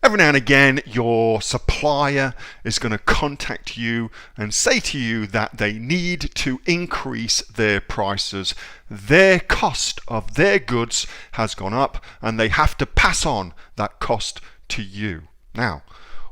Every now and again, your supplier is going to contact you and say to you that they need to increase their prices. Their cost of their goods has gone up and they have to pass on that cost to you. Now,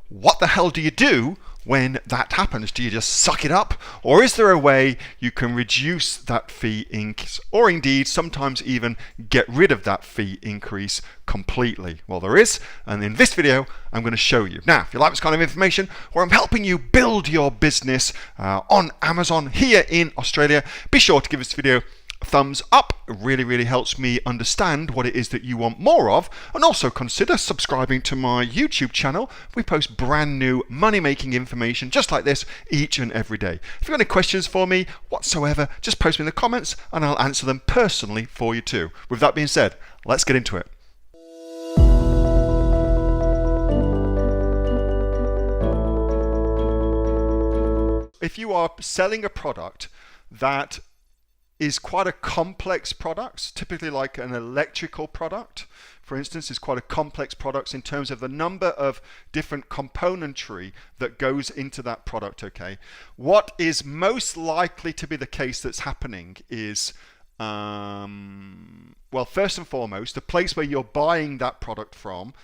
what the hell do you do when that happens? Do you just suck it up? Or is there a way you can reduce that fee increase, or indeed sometimes even get rid of that fee increase completely? Well, there is, and in this video I'm going to show you. Now, if you like this kind of information, where I'm helping you build your business on Amazon here in Australia, be sure to give this video a thumbs up. It really helps me understand what it is that you want more of, and also consider subscribing to my YouTube channel. We post brand new money making information just like this each and every day. If you've got any questions for me whatsoever, just post me in the comments and I'll answer them personally for you too. With that being said, let's get into it. If you are selling a product that is quite a complex product, typically like an electrical product, for instance, is quite a complex product in terms of the number of different componentry that goes into that product, okay? What is most likely to be the case that's happening is, well, first and foremost, the place where you're buying that product from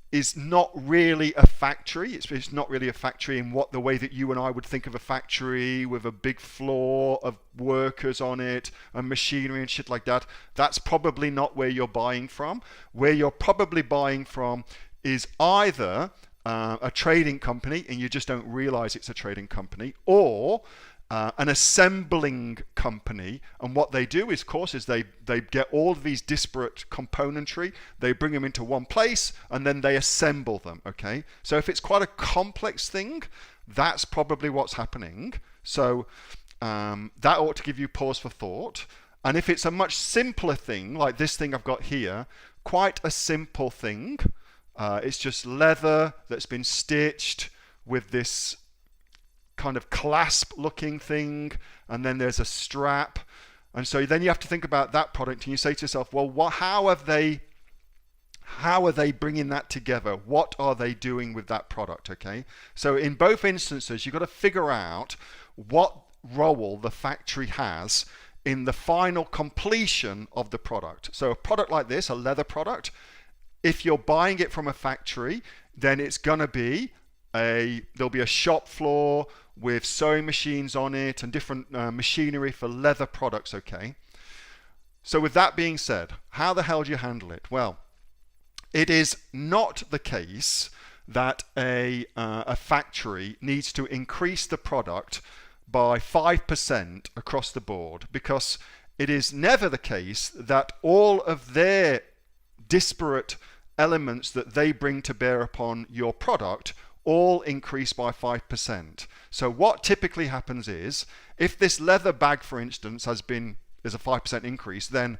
is not really a factory. It's not really a factory in the way that you and I would think of a factory with a big floor of workers on it and machinery and shit like that. That's probably not where you're buying from. Where you're probably buying from is either a trading company and you just don't realize it's a trading company, or an assembling company, and what they do is, of course, is they get all of these disparate componentry, they bring them into one place and then they assemble them, okay? So if it's quite a complex thing, that's probably what's happening. So that ought to give you pause for thought. And if it's a much simpler thing, like this thing I've got here, quite a simple thing, it's just leather that's been stitched with this kind of clasp looking thing, and then there's a strap, and so then you have to think about that product and you say to yourself, well, how are they bringing that together? What are they doing with that product? Okay, so in both instances you've got to figure out what role the factory has in the final completion of the product. So a product like this, a leather product, if you're buying it from a factory, then it's going to be there'll be a shop floor with sewing machines on it and different machinery for leather products, okay? So with that being said, how the hell do you handle it? Well, it is not the case that a factory needs to increase the product by 5% across the board, because it is never the case that all of their disparate elements that they bring to bear upon your product all increase by 5%. So what typically happens is, if this leather bag, for instance, is a 5% increase, then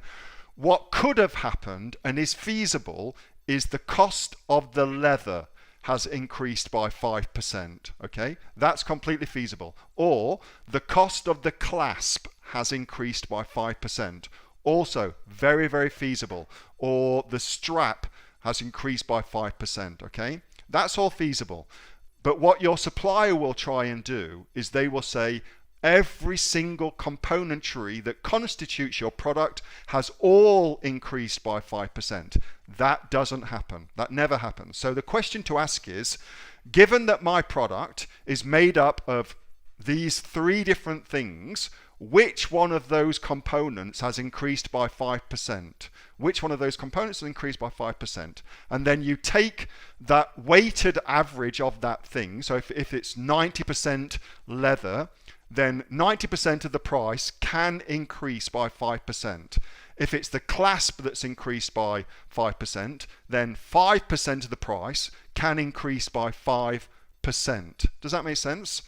what could have happened and is feasible is the cost of the leather has increased by 5%, okay? That's completely feasible. Or the cost of the clasp has increased by 5%. Also very feasible. Or the strap has increased by 5%, okay? That's all feasible. But what your supplier will try and do is they will say every single componentry that constitutes your product has all increased by 5%. That doesn't happen. That never happens. So the question to ask is, given that my product is made up of these three different things, which one of those components has increased by 5%? Which one of those components has increased by 5%? And then you take that weighted average of that thing. So if it's 90% leather, then 90% of the price can increase by 5%. If it's the clasp that's increased by 5%, then 5% of the price can increase by 5%. Does that make sense?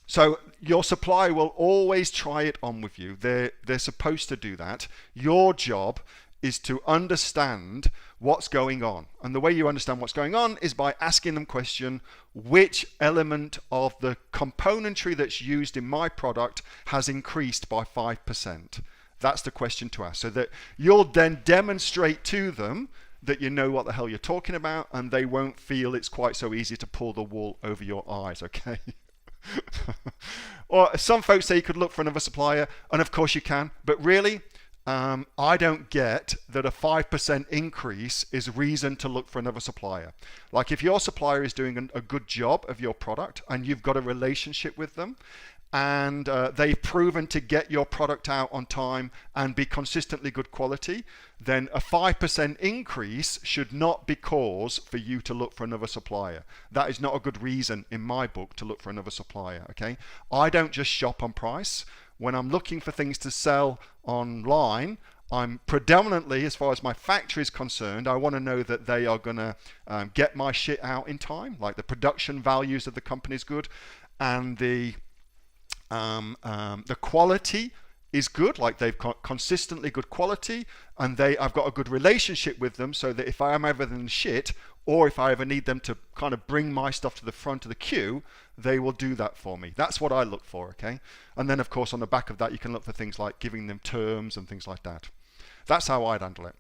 So your supplier will always try it on with you. They're supposed to do that. Your job is to understand what's going on. And the way you understand what's going on is by asking them question, which element of the componentry that's used in my product has increased by 5%? That's the question to ask. So that you'll then demonstrate to them that you know what the hell you're talking about, and they won't feel it's quite so easy to pull the wool over your eyes, okay? Or some folks say you could look for another supplier, and of course you can, but really, I don't get that a 5% increase is reason to look for another supplier. Like if your supplier is doing a good job of your product and you've got a relationship with them, and they've proven to get your product out on time and be consistently good quality, then a 5% increase should not be cause for you to look for another supplier. That is not a good reason in my book to look for another supplier, okay? I don't just shop on price. When I'm looking for things to sell online, I'm predominantly, as far as my factory is concerned, I want to know that they are going to get my shit out in time, like the production values of the company is good, and the quality is good, like they've got consistently good quality, and I've got a good relationship with them, so that if I am ever in shit, or if I ever need them to kind of bring my stuff to the front of the queue, they will do that for me. That's what I look for, okay? And then of course on the back of that you can look for things like giving them terms and things like that. That's how I'd handle it.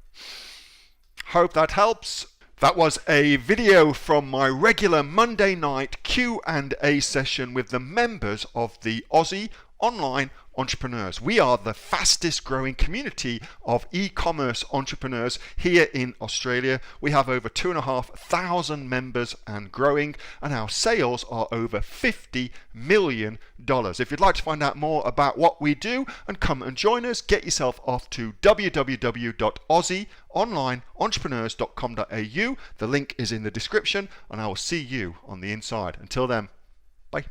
Hope that helps. That was a video from my regular Monday night Q&A session with the members of the Aussie Online Entrepreneurs. We are the fastest growing community of e-commerce entrepreneurs here in Australia. We have over 2,500 members and growing, and our sales are over $50 million. If you'd like to find out more about what we do and come and join us, get yourself off to www.aussieonlineentrepreneurs.com.au. The link is in the description, and I will see you on the inside. Until then, bye.